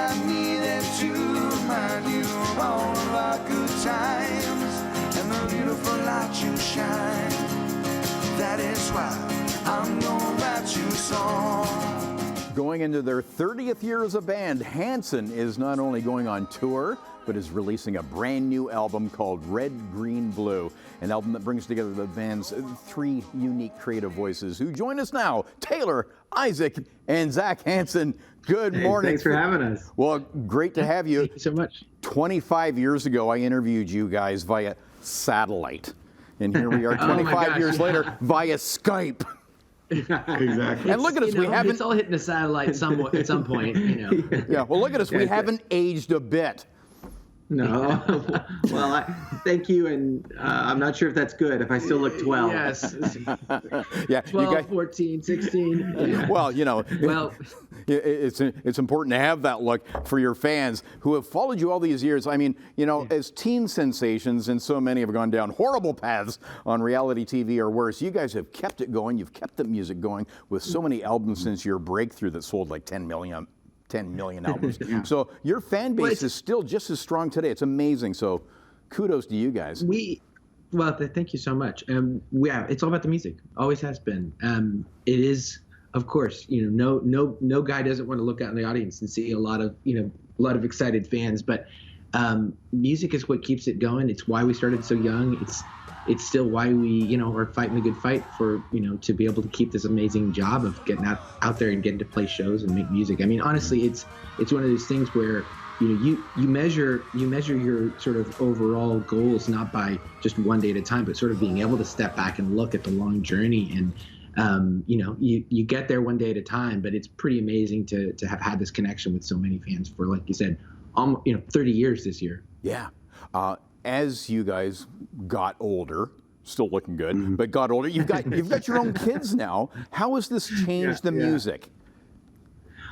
I needed to remind you of all of our good times and the beautiful light you shine. That is why I'm gonna write you a song. Going into their 30th year as a band, Hanson is not only going on tour, but is releasing a brand new album called Red, Green, Blue, an album that brings together the band's three unique creative voices who join us now, Taylor, Isaac, and Zach Hanson. Good morning. Thanks for having us. Well, great to have you. Thank you so much. 25 years ago, I interviewed you guys via satellite. And here we are 25 years later via Skype. Exactly. And look at us, we haven't... It's all hitting the satellite somewhat at some point, you know. Yeah, well, look at us, we haven't aged a bit. No. Well, thank you, and I'm not sure if that's good, if I still look 12. Yes. Yeah, 12, 14, 16. Yeah. Well, you know, Well, it's important to have that look for your fans who have followed you all these years. I mean, you know, as teen sensations, and so many have gone down horrible paths on reality TV or worse, you guys have kept it going. You've kept the music going with so many albums since your breakthrough that sold like 10 million albums. Yeah. So your fan base is still just as strong today. It's amazing. So kudos to you guys. Thank you so much. It's all about the music. Always has been. It is, of course, you know, no guy doesn't want to look out in the audience and see a lot of excited fans, but music is what keeps it going. It's why we started so young. It's still why we, you know, are fighting the good fight for, you know, to be able to keep this amazing job of getting out there and getting to play shows and make music. I mean, honestly, it's one of those things where, you know, you measure your sort of overall goals not by just one day at a time, but sort of being able to step back and look at the long journey. And you know, you get there one day at a time, but it's pretty amazing to have had this connection with so many fans for, like you said, 30 years this year. Yeah. As you guys got older, still looking good, but got older, you've got your own kids now. How has this changed the music?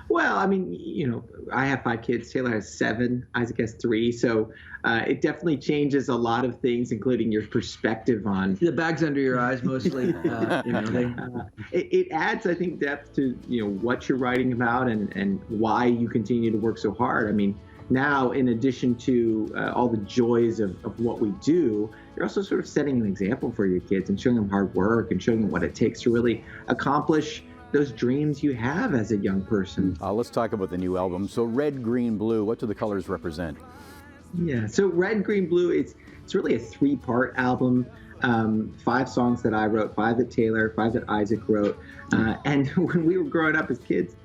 Well, I mean, you know, I have 5 kids. Taylor has 7. Isaac has 3. So it definitely changes a lot of things, including your perspective on the bags under your eyes, mostly. You know, it adds, I think, depth to, you know, what you're writing about and why you continue to work so hard. I mean, now, in addition to all the joys of what we do, you're also sort of setting an example for your kids and showing them hard work and showing them what it takes to really accomplish those dreams you have as a young person. Let's talk about the new album. So Red, Green, Blue, what do the colors represent? Yeah, so Red, Green, Blue, it's really a 3-part album. 5 songs that I wrote, 5 that Taylor, 5 that Isaac wrote. And when we were growing up as kids,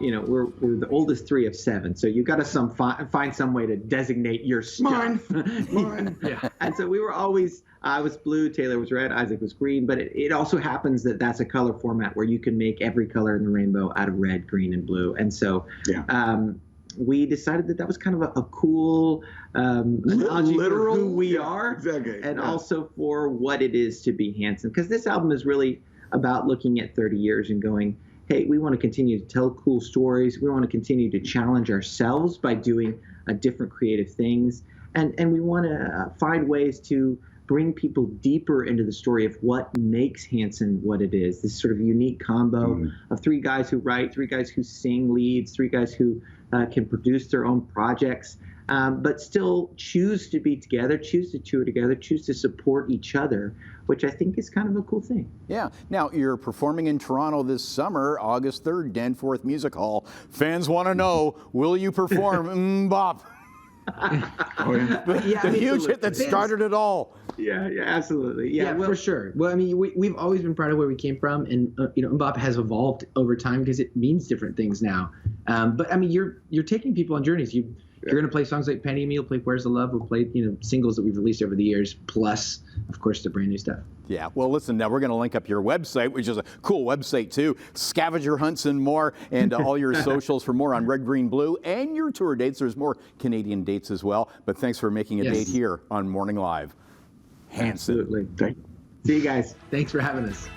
you know, we're the oldest 3 of 7, so you got to find some way to designate your stuff. Mine. Yeah. And so we were always, I was blue, Taylor was red, Isaac was green, but it also happens that that's a color format where you can make every color in the rainbow out of red, green, and blue. And so we decided that was kind of a cool analogy for who we are, and also for what it is to be Hanson. Because this album is really about looking at 30 years and going, hey, we want to continue to tell cool stories. We want to continue to challenge ourselves by doing different creative things. And we want to find ways to bring people deeper into the story of what makes Hanson what it is. This sort of unique combo of 3 guys who write, 3 guys who sing leads, 3 guys who can produce their own projects, but still choose to be together, choose to tour together, choose to support each other, which I think is kind of a cool thing. Yeah. Now, you're performing in Toronto this summer, August 3rd, Danforth Music Hall. Fans want to know, will you perform Bop? The huge hit that started it all. Yeah, absolutely. Yeah, for sure. Well, I mean, we've always been proud of where we came from, and you know, Bop has evolved over time because it means different things now. But I mean, you're taking people on journeys. You're going to play songs like Penny and Me, you'll play Where's the Love, we'll play, you know, singles that we've released over the years, plus, of course, the brand new stuff. Yeah, well, listen, now we're going to link up your website, which is a cool website, too. Scavenger hunts and more, and all your socials for more on Red, Green, Blue, and your tour dates. There's more Canadian dates as well, but thanks for making a date here on Morning Live. Hanson. Absolutely. See you guys. Thanks for having us.